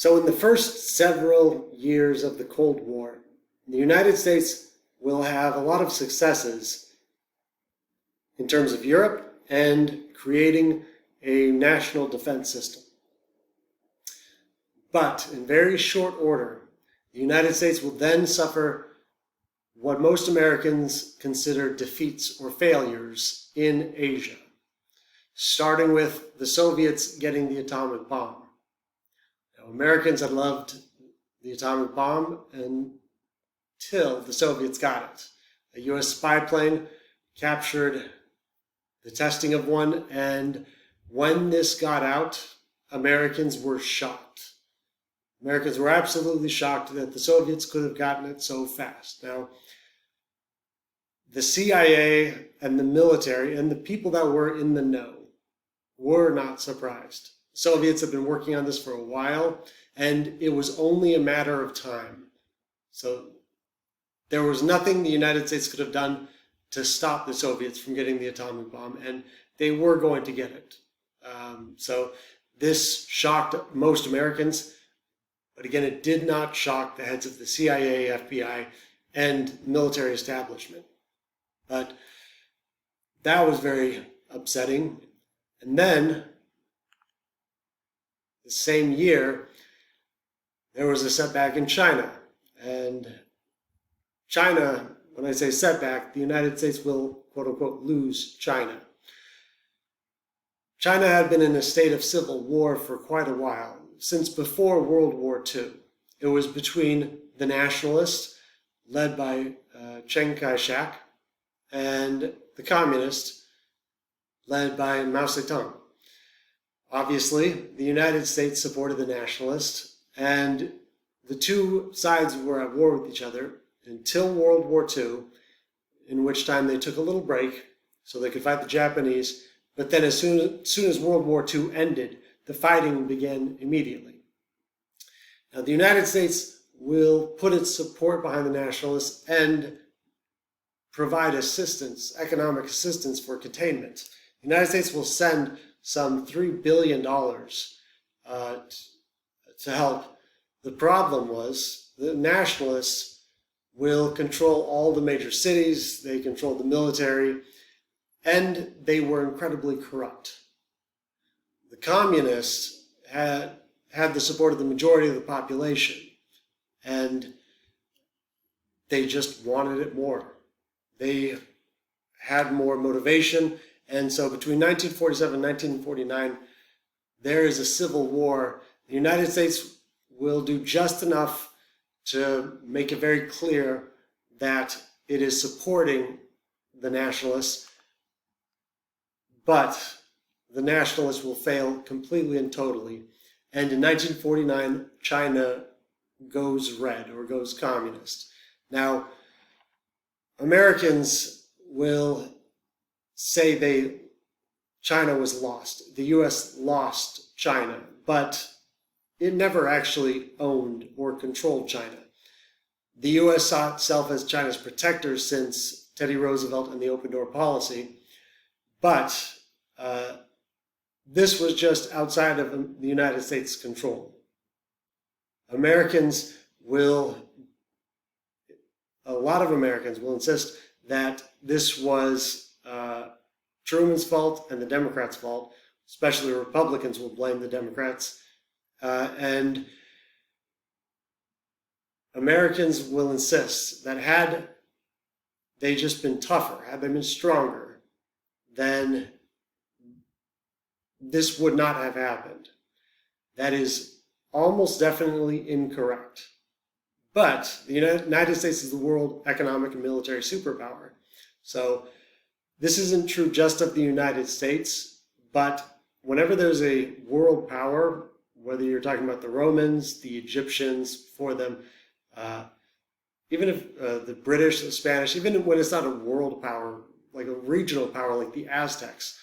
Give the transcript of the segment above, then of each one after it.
So in the first several years of the Cold War, the United States will have a lot of successes in terms of Europe and creating a national defense system. But in very short order, the United States will then suffer what most Americans consider defeats or failures in Asia, starting with the Soviets getting the atomic bomb. Now, Americans had loved the atomic bomb until the Soviets got it. A US spy plane captured the testing of one, and when this got out, Americans were shocked. Americans were absolutely shocked that the Soviets could have gotten it so fast. Now, the CIA and the military and the people that were in the know were not surprised. The Soviets had been working on this for a while, and it was only a matter of time. So there was nothing the United States could have done to stop the Soviets from getting the atomic bomb, and they were going to get it. So this shocked most Americans, but again, it did not shock the heads of the CIA, FBI, and military establishment. But that was very upsetting. And then, the same year, there was a setback in China. And China, when I say setback, the United States will, quote unquote, lose China. China had been in a state of civil war for quite a while, since before World War II. It was between the nationalists, led by Chiang Kai-shek, and the communists, led by Mao Zedong. Obviously, the United States supported the nationalists, and the two sides were at war with each other until World War II, in which time they took a little break so they could fight the Japanese. But then as soon as World War II ended, the fighting began immediately. Now, the United States will put its support behind the nationalists and provide assistance, economic assistance for containment. The United States will send some $3 billion to help. The problem was the nationalists will control all the major cities, they control the military, and they were incredibly corrupt. The communists had the support of the majority of the population, and they just wanted it more. They had more motivation, and so between 1947 and 1949, there is a civil war. The United States will do just enough to make it very clear that it is supporting the nationalists, but the nationalists will fail completely and totally. And in 1949, China goes red or goes communist. Now, Americans will say China was lost. The U.S. lost China, but it never actually owned or controlled China. The U.S. saw itself as China's protector since Teddy Roosevelt and the open door policy, but this was just outside of the United States' control. A lot of Americans will insist that this was Truman's fault and the Democrats' fault. Especially Republicans will blame the Democrats. And Americans will insist that had they just been tougher, had they been stronger, then this would not have happened. That is almost definitely incorrect. But the United States is the world economic and military superpower. So this isn't true just of the United States, but whenever there's a world power, whether you're talking about the Romans, the Egyptians, before them, even if the British, the Spanish, even when it's not a world power, like a regional power like the Aztecs,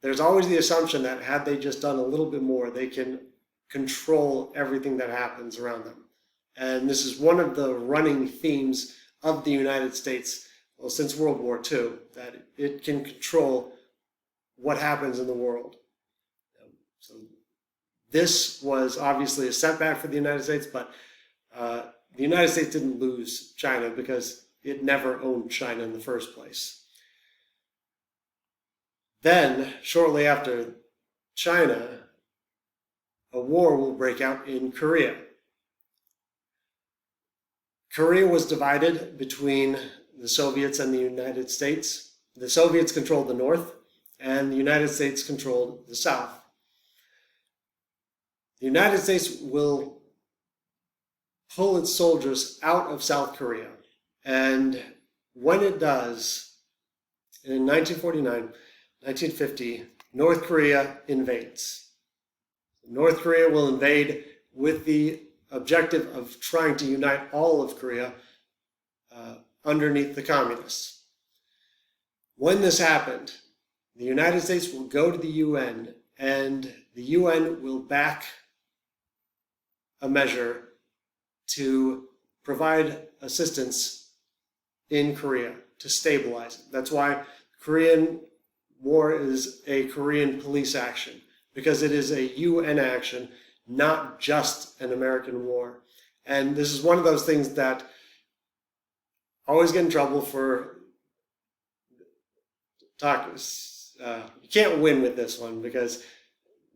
there's always the assumption that had they just done a little bit more, they can control everything that happens around them. And this is one of the running themes of the United States, well, since World War II, that it can control what happens in the world. So This was obviously a setback for the United States, but the United States didn't lose China because it never owned China in the first place. Then, shortly after China, a war will break out in Korea. Korea was divided between the Soviets and the United States. The Soviets controlled the north, and the United States controlled the south. The United States will pull its soldiers out of South Korea. And when it does, in 1949, 1950, North Korea invades. North Korea will invade with the objective of trying to unite all of Korea underneath the communists. When this happened, the United States will go to the UN, and the UN will back a measure to provide assistance in Korea to stabilize it. That's why the Korean War is a Korean police action, because it is a UN action, not just an American war. And this is one of those things that always get in trouble for you can't win with this one, because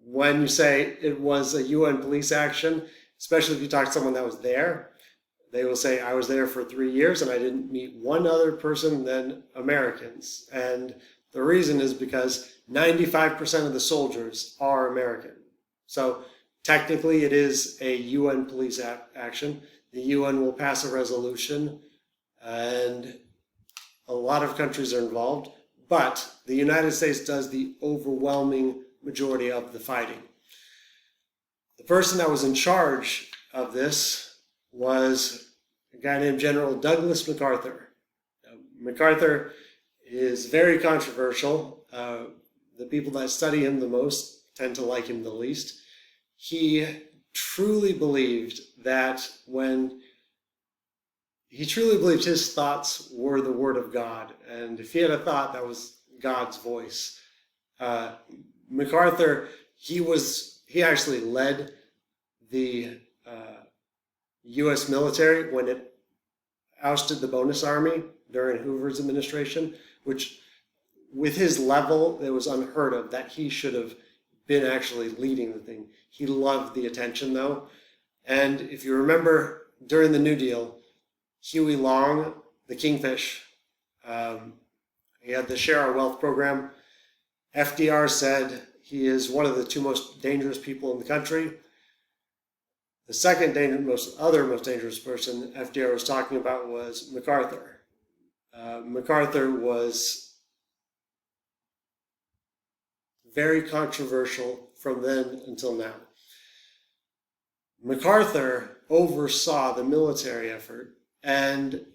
when you say it was a UN police action, especially if you talk to someone that was there, they will say, I was there for 3 years and I didn't meet one other person than Americans. And the reason is because 95% of the soldiers are American. So technically it is a UN police action. The UN will pass a resolution and a lot of countries are involved, but the United States does the overwhelming majority of the fighting. The person that was in charge of this was a guy named General Douglas MacArthur. Now, MacArthur is very controversial. The people that study him the most tend to like him the least. He truly believed his thoughts were the word of God. And if he had a thought, that was God's voice. MacArthur, he actually led the U.S. military when it ousted the bonus army during Hoover's administration, which with his level, it was unheard of that he should have been actually leading the thing. He loved the attention though. And if you remember during the New Deal, Huey Long, the Kingfish, he had the Share Our Wealth program. FDR said he is one of the two most dangerous people in the country. The second most dangerous person FDR was talking about was MacArthur. MacArthur was very controversial from then until now. MacArthur oversaw the military effort, and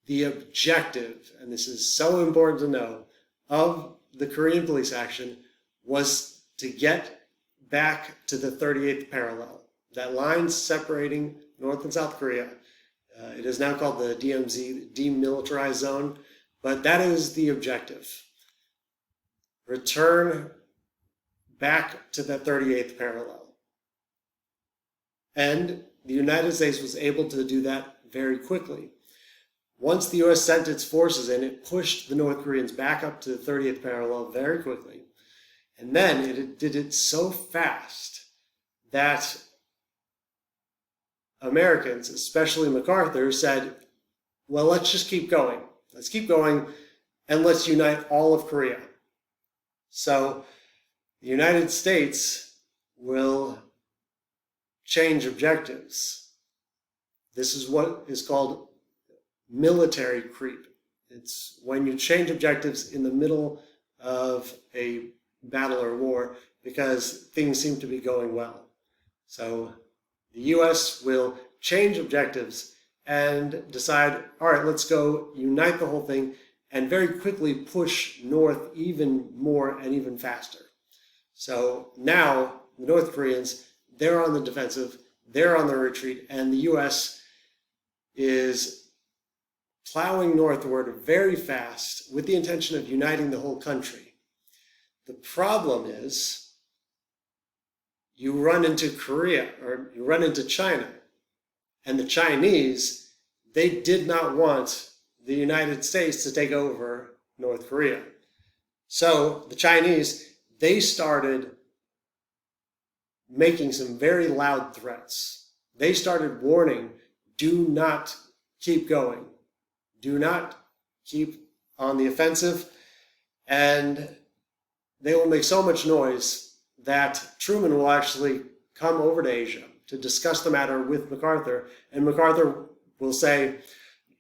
the objective, and this is so important to know, of the Korean police action was to get back to the 38th parallel, that line separating North and South Korea. It is now called the DMZ, Demilitarized Zone, but that is the objective. Return back to the 38th parallel. And the United States was able to do that very quickly. Once the U.S. sent its forces in, it pushed the North Koreans back up to the 30th parallel very quickly. And then it did it so fast that Americans, especially MacArthur, said, well, let's just keep going. Let's keep going, and let's unite all of Korea. So the United States will change objectives. This is what is called military creep. It's when you change objectives in the middle of a battle or war because things seem to be going well. So the U.S. will change objectives and decide, all right, let's go unite the whole thing and very quickly push north even more and even faster. So now the North Koreans, they're on the defensive, they're on the retreat, and the U.S. is plowing northward very fast with the intention of uniting the whole country. The problem is you run into Korea or you run into China. And the Chinese, they did not want the United States to take over North Korea. So the Chinese, they started making some very loud threats. They started warning, do not keep going. Do not keep on the offensive. And they will make so much noise that Truman will actually come over to Asia to discuss the matter with MacArthur. And MacArthur will say,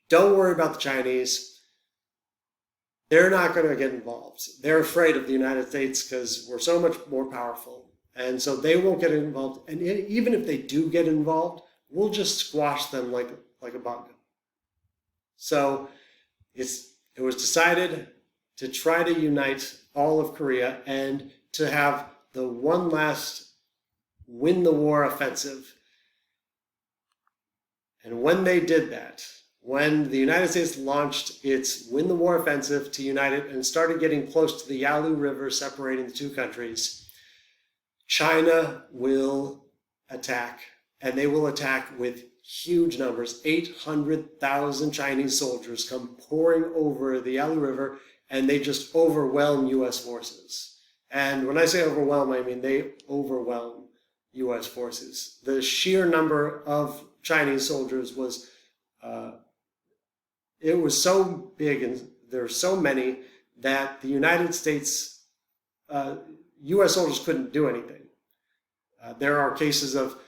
don't worry about the Chinese. They're not going to get involved. They're afraid of the United States because we're so much more powerful. And so they won't get involved. And even if they do get involved, we'll just squash them like a bug. So it was decided to try to unite all of Korea and to have the one last win the war offensive. And when they did that, when the United States launched its win the war offensive to unite it and started getting close to the Yalu River separating the two countries, China will attack, and they will attack with huge numbers. 800,000 Chinese soldiers come pouring over the Yalu River, and they just overwhelm U.S. forces. And when I say overwhelm, I mean they overwhelm U.S. forces. The sheer number of Chinese soldiers was, it was so big, and there were so many that the United States, U.S. soldiers couldn't do anything. There are cases of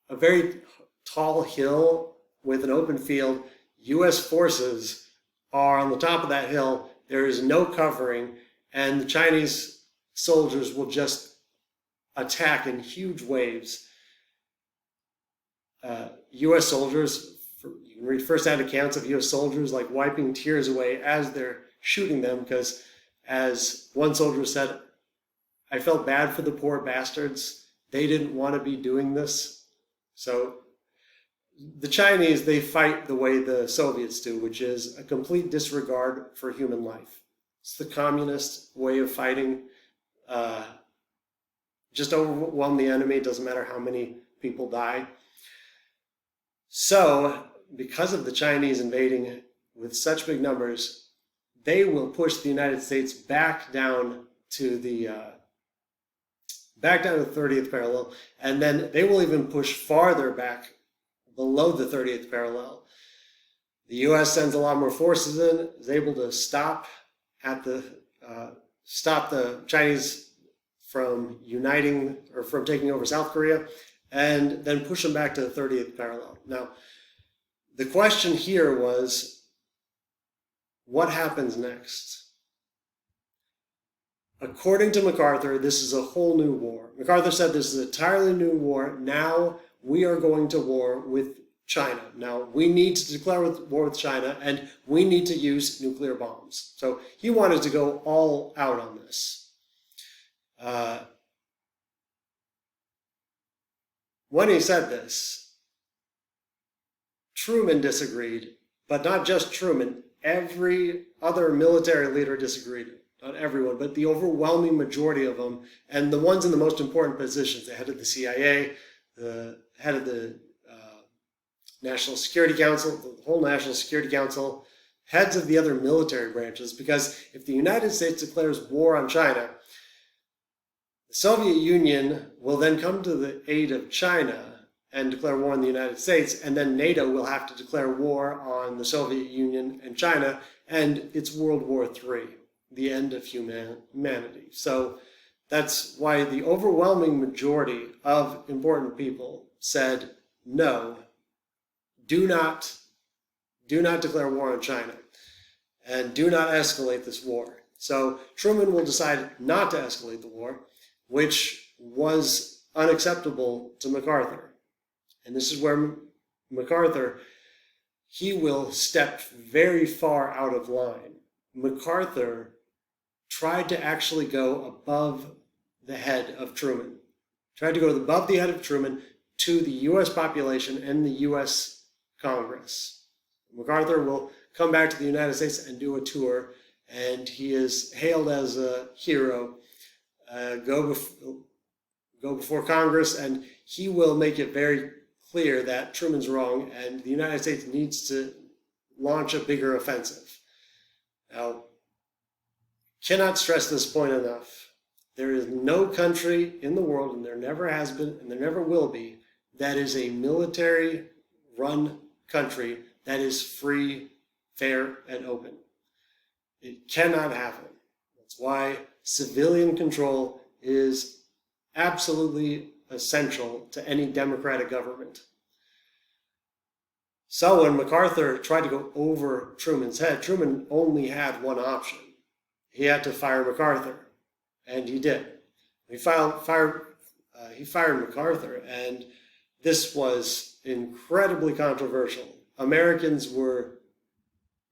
a very tall hill with an open field. U.S. forces are on the top of that hill. There is no covering, and the Chinese soldiers will just attack in huge waves. U.S. soldiers, you can read first-hand accounts of U.S. soldiers like wiping tears away as they're shooting them, because as one soldier said, I felt bad for the poor bastards. They didn't want to be doing this. So the Chinese, they fight the way the Soviets do, which is a complete disregard for human life. It's the communist way of fighting. Just overwhelm the enemy. It doesn't matter how many people die. So because of the Chinese invading with such big numbers, they will push the United States back down to the 30th parallel, and then they will even push farther back below the 30th parallel. The U.S. sends a lot more forces in, is able to stop the Chinese from uniting or from taking over South Korea, and then push them back to the 30th parallel. Now, the question here was, what happens next? According to MacArthur, this is a whole new war. MacArthur said this is an entirely new war. Now we are going to war with China. Now we need to declare war with China, and we need to use nuclear bombs. So he wanted to go all out on this. When he said this, Truman disagreed, but not just Truman. Every other military leader disagreed. Not everyone, but the overwhelming majority of them, and the ones in the most important positions, the head of the CIA, the head of the National Security Council, the whole National Security Council, heads of the other military branches, because if the United States declares war on China, the Soviet Union will then come to the aid of China and declare war on the United States, and then NATO will have to declare war on the Soviet Union and China, and it's World War III. The end of humanity. So that's why the overwhelming majority of important people said, no, do not declare war on China, and do not escalate this war. So Truman will decide not to escalate the war, which was unacceptable to MacArthur. And this is where MacArthur, he will step very far out of line. MacArthur tried to actually go above the head of Truman, tried to go above the head of Truman to the U.S. population and the U.S. Congress. MacArthur will come back to the United States and do a tour, and he is hailed as a hero. go before Congress, and he will make it very clear that Truman's wrong and the United States needs to launch a bigger offensive. Now, cannot stress this point enough. There is no country in the world, and there never has been, and there never will be, that is a military-run country that is free, fair, and open. It cannot happen. That's why civilian control is absolutely essential to any democratic government. So when MacArthur tried to go over Truman's head, Truman only had one option. He had to fire MacArthur, and he did. He fired MacArthur, and this was incredibly controversial. Americans were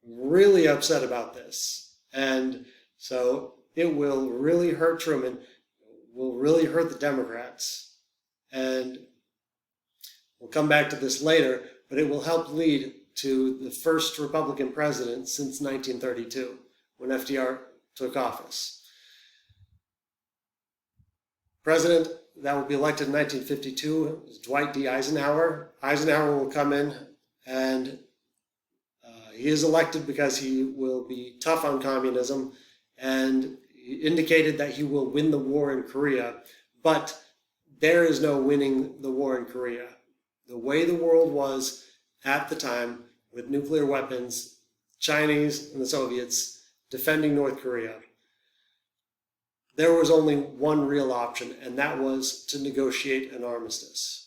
really upset about this, and so it will really hurt Truman, will really hurt the Democrats, and we'll come back to this later, but it will help lead to the first Republican president since 1932, when FDR took office. President that will be elected in 1952 is Dwight D. Eisenhower. Eisenhower will come in, and he is elected because he will be tough on communism, and he indicated that he will win the war in Korea, but there is no winning the war in Korea. The way the world was at the time, with nuclear weapons, Chinese and the Soviets defending North Korea, there was only one real option, and that was to negotiate an armistice.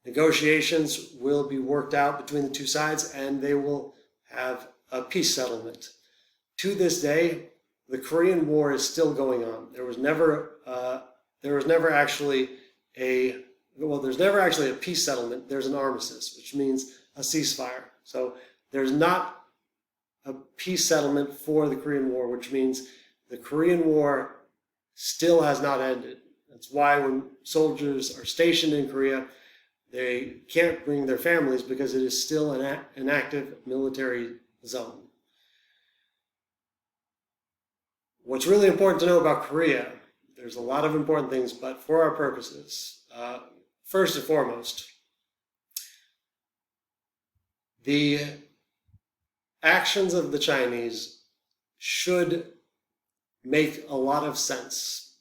Negotiations will be worked out between the two sides, and they will have a peace settlement. To this day, the Korean War is still going on. There's never actually a peace settlement. There's an armistice, which means a ceasefire. So there's not a peace settlement for the Korean War, which means the Korean War still has not ended. That's why when soldiers are stationed in Korea, they can't bring their families because it is still an active military zone. What's really important to know about Korea, there's a lot of important things, but for our purposes, first and foremost, the actions of the Chinese should make a lot of sense.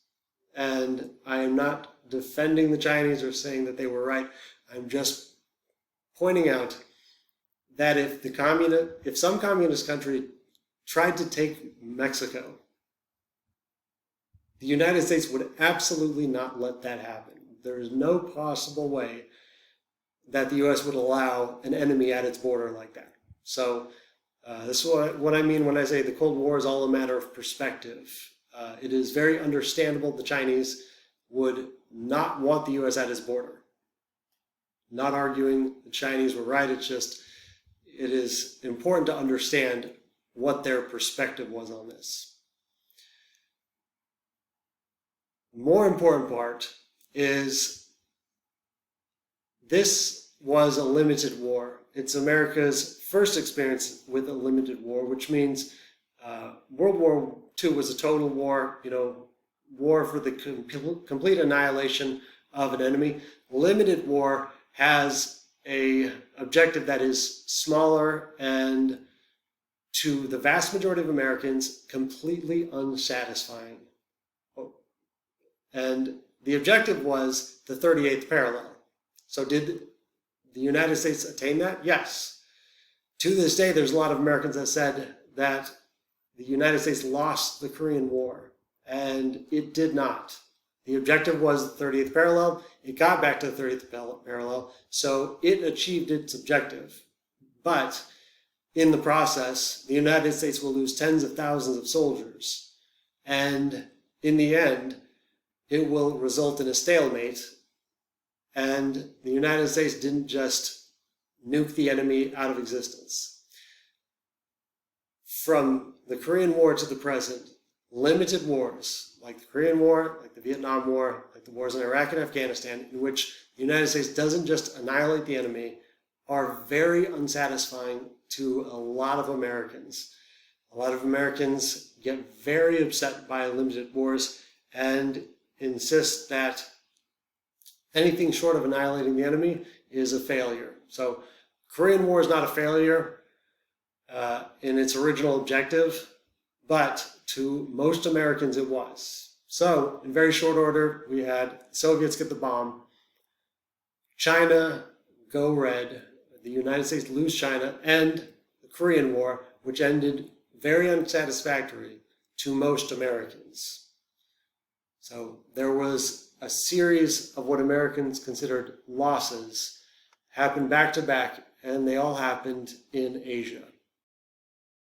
And I am not defending the Chinese or saying that they were right. I'm just pointing out that if some communist country tried to take Mexico, the United States would absolutely not let that happen. There is no possible way that the U.S. would allow an enemy at its border like that. So this is what I mean when I say the Cold War is all a matter of perspective. It is very understandable the Chinese would not want the U.S. at its border. Not arguing the Chinese were right, it is important to understand what their perspective was on this. The more important part is this was a limited war. It's America's first experience with a limited war, which means World War II was a total war, war for the complete annihilation of an enemy. Limited war has an objective that is smaller and, to the vast majority of Americans, completely unsatisfying. And the objective was the 38th parallel. So did the United States attain that? Yes. To this day, there's a lot of Americans that said that the United States lost the Korean War, and it did not. The objective was the 30th parallel. It got back to the 30th parallel, so it achieved its objective. But in the process, the United States will lose tens of thousands of soldiers, and in the end, it will result in a stalemate, and the United States didn't just nuke the enemy out of existence. From the Korean War to the present, limited wars, like the Korean War, like the Vietnam War, like the wars in Iraq and Afghanistan, in which the United States doesn't just annihilate the enemy, are very unsatisfying to a lot of Americans. A lot of Americans get very upset by limited wars, and insist that anything short of annihilating the enemy is a failure. So Korean War is not a failure in its original objective, but to most Americans it was. So in very short order, we had the Soviets get the bomb, China go red, the United States lose China, and the Korean War, which ended very unsatisfactory to most Americans. So there was a series of what Americans considered losses happened back to back, and they all happened in Asia.